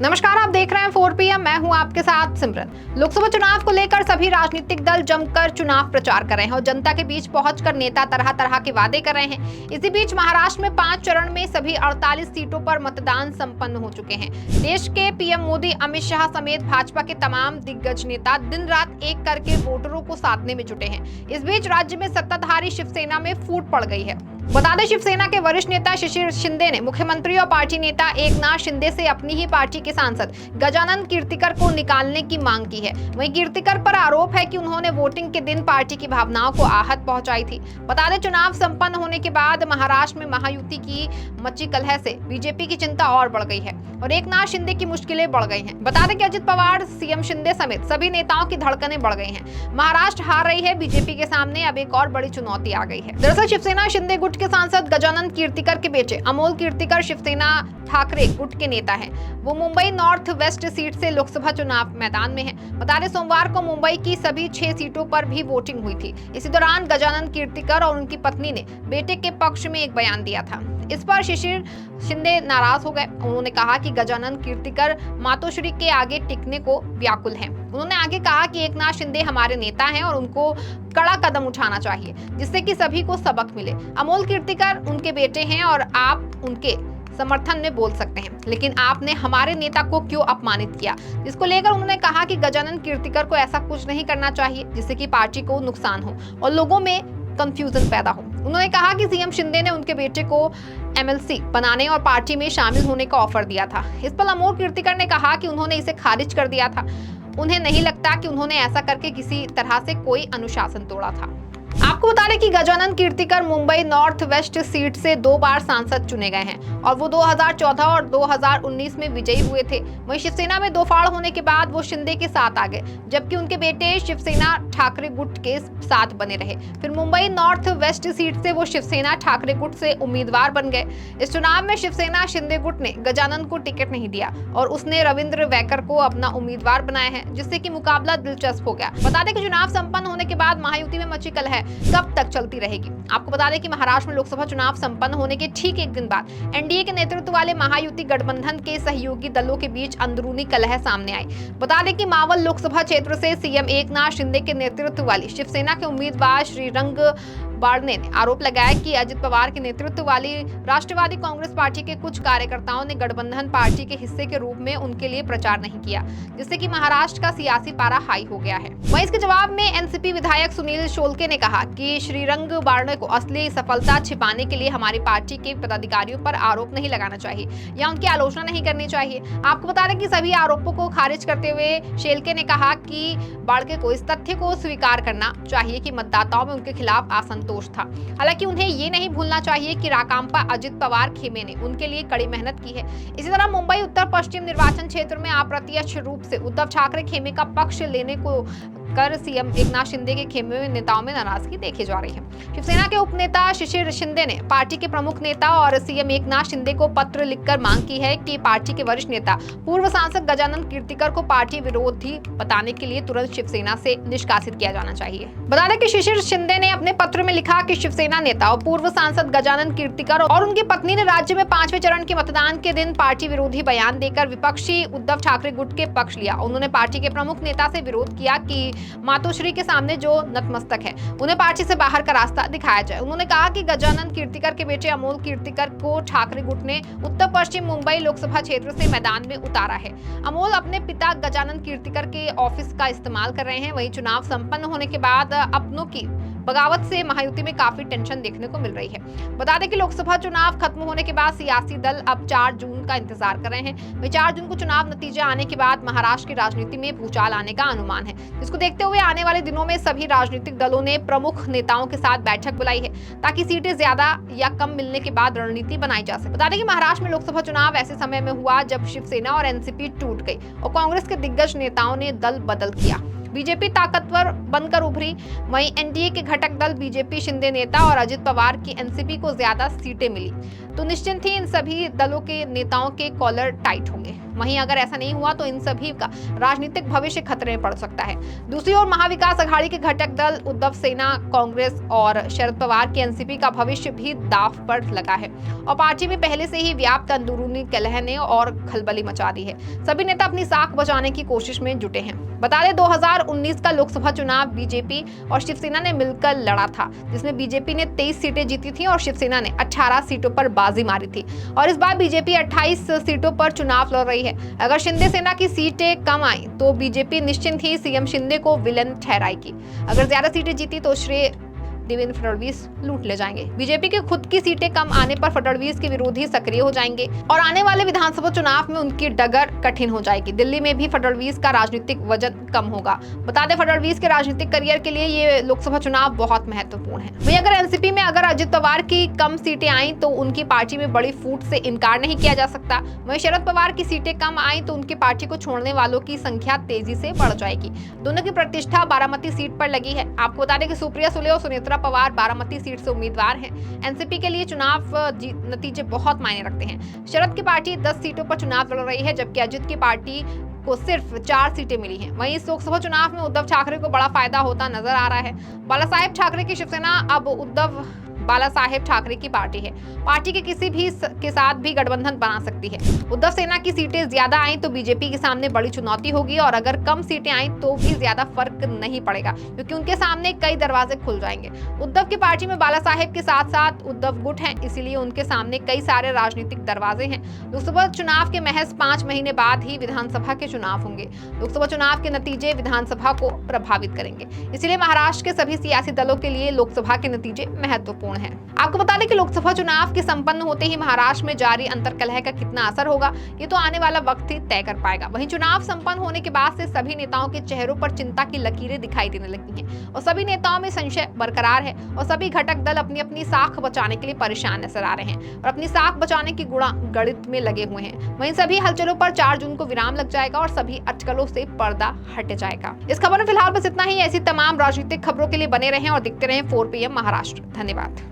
नमस्कार, आप देख रहे हैं 4 PM। मैं हूं आपके साथ सिमरन। लोकसभा चुनाव को लेकर सभी राजनीतिक दल जमकर चुनाव प्रचार कर रहे हैं और जनता के बीच पहुंचकर नेता तरह तरह के वादे कर रहे हैं। इसी बीच महाराष्ट्र में 5 चरण में सभी 48 सीटों पर मतदान संपन्न हो चुके हैं। देश के पीएम मोदी, अमित शाह समेत भाजपा के तमाम दिग्गज नेता दिन रात एक करके वोटरों को साधने में जुटे हैं। इस बीच राज्य में सत्ताधारी शिवसेना में फूट पड़ गई है। बता दें, शिवसेना के वरिष्ठ नेता शिशिर शिंदे ने मुख्यमंत्री और पार्टी नेता एकनाथ शिंदे से अपनी ही पार्टी के सांसद गजानन कीर्तिकर को निकालने की मांग की है। वहीं कीर्तिकर पर आरोप है कि उन्होंने वोटिंग के दिन पार्टी की भावनाओं को आहत पहुंचाई थी। बता दें, चुनाव संपन्न होने के बाद महाराष्ट्र में महायुति की मची कलह से बीजेपी की चिंता और बढ़ गई है और एकनाथ शिंदे की मुश्किलें बढ़ गई हैं। बता दें कि अजित पवार, सीएम शिंदे समेत सभी नेताओं की धड़कनें बढ़ गई हैं। महाराष्ट्र हार रही है, बीजेपी के सामने अब एक और बड़ी चुनौती आ गई है। दरअसल शिवसेना शिंदे गुट के सांसद गजानन कीर्तिकर के बेटे अमोल कीर्तिकर शिवसेना ठाकरे गुट के नेता हैं। वो मुंबई नॉर्थ वेस्ट सीट से लोकसभा चुनाव मैदान में हैं। बता दें, सोमवार को मुंबई की सभी 6 सीटों पर भी वोटिंग हुई थी। इसी दौरान गजानन कीर्तिकर और उनकी पत्नी ने बेटे के पक्ष में एक बयान दिया था। इस पर शिशिर शिंदे नाराज हो गए। उन्होंने कहा कि गजानन कीर्तिकर मातोश्री के आगे टिकने को व्याकुल हैं। उन्होंने आगे कहा कि एकनाथ शिंदे हमारे नेता हैं और उनको कड़ा कदम उठाना चाहिए जिससे कि सभी को सबक मिले। अमोल कीर्तिकर उनके बेटे हैं और आप उनके समर्थन में बोल सकते हैं, लेकिन आपने हमारे नेता को क्यों अपमानित किया। जिसको लेकर उन्होंने कहा कि गजानन कीर्तिकर को ऐसा कुछ नहीं करना चाहिए जिससे कि पार्टी को नुकसान हो और लोगों में कंफ्यूजन पैदा हो। उन्होंने कहा कि सीएम शिंदे ने उनके बेटे को एमएलसी बनाने और पार्टी में शामिल होने का ऑफर दिया था। इस पर अमोल कीर्तिकर ने कहा कि उन्होंने इसे खारिज कर दिया था। उन्हें नहीं लगता कि उन्होंने ऐसा करके किसी तरह से कोई अनुशासन तोड़ा था। आपको बता दें कि Gajanan Kirtikar Mumbai north west seat से 2 बार सांसद चुने गए हैं और वो 2014 और 2019 में विजयी हुए थे। वहीं शिवसेना में 2 फाड़ होने के बाद वो शिंदे के साथ आ गए, जबकि उनके बेटे शिवसेना ठाकरे गुट के साथ बने रहे। फिर मुंबई नॉर्थ वेस्ट सीट से वो शिवसेना ठाकरे गुट से उम्मीदवार बन गए। इस चुनाव में शिवसेना शिंदे गुट ने गजानन को टिकट नहीं दिया और उसने रविंद्र वैकर को अपना उम्मीदवार बनाया है, जिससे कि मुकाबला दिलचस्प हो गया। बता दें कि चुनाव संपन्न होने के बाद महायुति में मची कलह कब तक चलती रहेगी। आपको बता दें कि महाराष्ट्र में लोकसभा चुनाव संपन्न होने के ठीक एक दिन बाद एनडीए के नेतृत्व वाले महायुति गठबंधन के सहयोगी दलों के बीच अंदरूनी कलह सामने आई। बता दें कि मावल लोकसभा क्षेत्र से सीएम एकनाथ शिंदे के नेतृत्व वाली शिवसेना के उम्मीदवार श्रीरंग बारने ने आरोप लगाया कि अजित पवार के नेतृत्व वाली राष्ट्रवादी कांग्रेस पार्टी के कुछ कार्यकर्ताओं ने गठबंधन पार्टी के हिस्से के रूप में उनके लिए प्रचार नहीं किया, जिससे कि महाराष्ट्र का सियासी पारा हाई हो गया है। वहीं इसके जवाब में एनसीपी विधायक सुनील शोलके ने कहा कि श्रीरंग बारने को असली सफलता छिपाने के लिए हमारी पार्टी के पदाधिकारियों पर आरोप नहीं लगाना चाहिए या उनकी आलोचना नहीं करनी चाहिए। आपको बता दें कि सभी आरोपों को खारिज करते हुए शेलके ने कहा कि बाड़के को इस तथ्य को स्वीकार करना चाहिए कि मतदाताओं में उनके खिलाफ असंतोष था। हालांकि उन्हें ये नहीं भूलना चाहिए कि राकांपा अजित पवार खेमे ने उनके लिए कड़ी मेहनत की है। इसी तरह मुंबई उत्तर पश्चिम निर्वाचन क्षेत्र में अप्रत्यक्ष रूप से उद्धव ठाकरे खेमे का पक्ष लेने को कर सीएम एकनाथ शिंदे के खेमे में नेताओं में नाराजगी देखी जा रही है। शिवसेना के उपनेता शिशिर शिंदे ने पार्टी के प्रमुख नेता और सीएम एकनाथ शिंदे को पत्र लिखकर मांग की है कि पार्टी के वरिष्ठ नेता पूर्व सांसद गजानन कीर्तिकर को पार्टी विरोधी बताने के लिए तुरंत शिवसेना से निष्कासित किया जाना चाहिए। बता दें कि शिशिर शिंदे ने अपने पत्र में लिखा कि शिवसेना नेता और पूर्व सांसद गजानन कीर्तिकर और उनकी पत्नी ने राज्य में 5वें चरण के मतदान के दिन पार्टी विरोधी बयान देकर विपक्षी उद्धव ठाकरे गुट के पक्ष लिया। उन्होंने पार्टी के प्रमुख नेता से विरोध किया कि मातोश्री के सामने जो नतमस्तक है उन्हें पार्टी से बाहर का रास्ता दिखाया जाए। उन्होंने कहा कि गजानन कीर्तिकर के बेटे अमोल कीर्तिकर को ठाकरे गुट ने उत्तर पश्चिम मुंबई लोकसभा क्षेत्र से मैदान में उतारा है। अमोल अपने पिता गजानन कीर्तिकर के ऑफिस का इस्तेमाल कर रहे हैं। वहीं चुनाव संपन्न होने के बाद अपनों की बगावत से महायुति में काफी टेंशन देखने को मिल रही है। बता दें कि लोकसभा चुनाव खत्म होने के बाद सियासी दल अब 4 जून का इंतजार कर रहे हैं। वहीं 4 जून को चुनाव नतीजे आने के बाद महाराष्ट्र की राजनीति में भूचाल आने का अनुमान है, जिसको देखते हुए आने वाले दिनों में सभी राजनीतिक दलों ने प्रमुख नेताओं के साथ बैठक बुलाई है ताकि सीटें ज्यादा या कम मिलने के बाद रणनीति बनाई जा सके। बता दें कि महाराष्ट्र में लोकसभा चुनाव ऐसे समय में हुआ जब शिवसेना और एनसीपी टूट गई और कांग्रेस के दिग्गज नेताओं ने दल बदल किया। बीजेपी ताकतवर बनकर उभरी। वहीं एनडीए के घटक दल बीजेपी शिंदे नेता और अजित पवार की एनसीपी को ज्यादा सीटें मिली तो निश्चिंत ही इन सभी दलों के नेताओं के कॉलर टाइट होंगे। वहीं अगर ऐसा नहीं हुआ तो इन सभी का राजनीतिक भविष्य खतरे में पड़ सकता है। दूसरी ओर महाविकास अघाड़ी के घटक दल उद्धव सेना, कांग्रेस और शरद पवार की एनसीपी का भविष्य भी दांव पर लगा है और पार्टी में पहले से ही व्याप्त अंदरूनी कलह ने और खलबली मचा दी है। सभी नेता अपनी साख बचाने की कोशिश में जुटे हैं। बता दें 2019 का लोकसभा चुनाव बीजेपी और शिवसेना ने मिलकर लड़ा था, जिसमें बीजेपी ने 23 सीटें जीती थी और शिवसेना ने 18 सीटों पर बाजी मारी थी और इस बार बीजेपी 28 सीटों पर चुनाव लड़ रही है। अगर शिंदे सेना की सीटें कम आई तो बीजेपी निश्चिंत ही सीएम शिंदे को विलन ठहराएगी। अगर ज्यादा सीटें जीती तो श्रेय देवेंद्र फडणवीस लूट ले जाएंगे। बीजेपी की खुद की सीटें कम आने पर फडणवीस के विरोधी सक्रिय हो जाएंगे और आने वाले विधानसभा चुनाव में उनकी डगर कठिन हो जाएगी। दिल्ली में भी फडणवीस का राजनीतिक वजन कम होगा। बता दें फडणवीस के राजनीतिक करियर के लिए ये लोकसभा चुनाव बहुत महत्वपूर्ण है। वहीं अगर एनसीपी में अगर अजित पवार की कम सीटें आई तो उनकी पार्टी में बड़ी फूट से इनकार नहीं किया जा सकता। वहीं शरद पवार की सीटें कम आई तो उनकी पार्टी को छोड़ने वालों की संख्या तेजी से बढ़ जाएगी। दोनों की प्रतिष्ठा बारामती सीट पर लगी है। आपको बता दें कि सुप्रिया सुले और सुनेत्रा पवार बारामती सीट से उम्मीदवार हैं। एनसीपी के लिए चुनाव नतीजे बहुत मायने रखते हैं। शरद की पार्टी 10 सीटों पर चुनाव लड़ रही है, जबकि अजित की पार्टी को सिर्फ 4 सीटें मिली हैं। वहीं इस लोकसभा चुनाव में उद्धव ठाकरे को बड़ा फायदा होता नजर आ रहा है। बाला साहेब ठाकरे की शिवसेना अब उद्धव बाला साहेब ठाकरे की पार्टी है। पार्टी के किसी भी के साथ भी गठबंधन बना सकती है। उद्धव सेना की सीटें ज्यादा आई तो बीजेपी के सामने बड़ी चुनौती होगी और अगर कम सीटें आई तो भी ज्यादा फर्क नहीं पड़ेगा, क्योंकि उनके सामने कई दरवाजे खुल जाएंगे। उद्धव की पार्टी में बाला साहेब के साथ साथ उद्धव गुट है, इसीलिए उनके सामने कई सारे राजनीतिक दरवाजे हैं। लोकसभा चुनाव के महज 5 महीने बाद ही विधानसभा के चुनाव होंगे। लोकसभा चुनाव के नतीजे विधानसभा को प्रभावित करेंगे, इसलिए महाराष्ट्र के सभी सियासी दलों के लिए लोकसभा के नतीजे महत्वपूर्ण है। आपको बता दें कि लोकसभा चुनाव के संपन्न होते ही महाराष्ट्र में जारी अंतर्कलह का कितना असर होगा, ये तो आने वाला वक्त ही तय कर पाएगा। वहीं चुनाव संपन्न होने के बाद से सभी नेताओं के चेहरों पर चिंता की लकीरें दिखाई देने लगी हैं और सभी नेताओं में संशय बरकरार है और सभी घटक दल अपनी अपनी साख बचाने के लिए परेशान नजर आ रहे हैं और अपनी साख बचाने की गणित में लगे हुए हैं। वहीं सभी हलचलों पर 4 जून को विराम लग जाएगा और सभी अटकलों से पर्दा हट जाएगा। इस खबर में फिलहाल बस इतना ही। ऐसी तमाम राजनीतिक खबरों के लिए बने रहें और देखते रहें 4 PM महाराष्ट्र। धन्यवाद।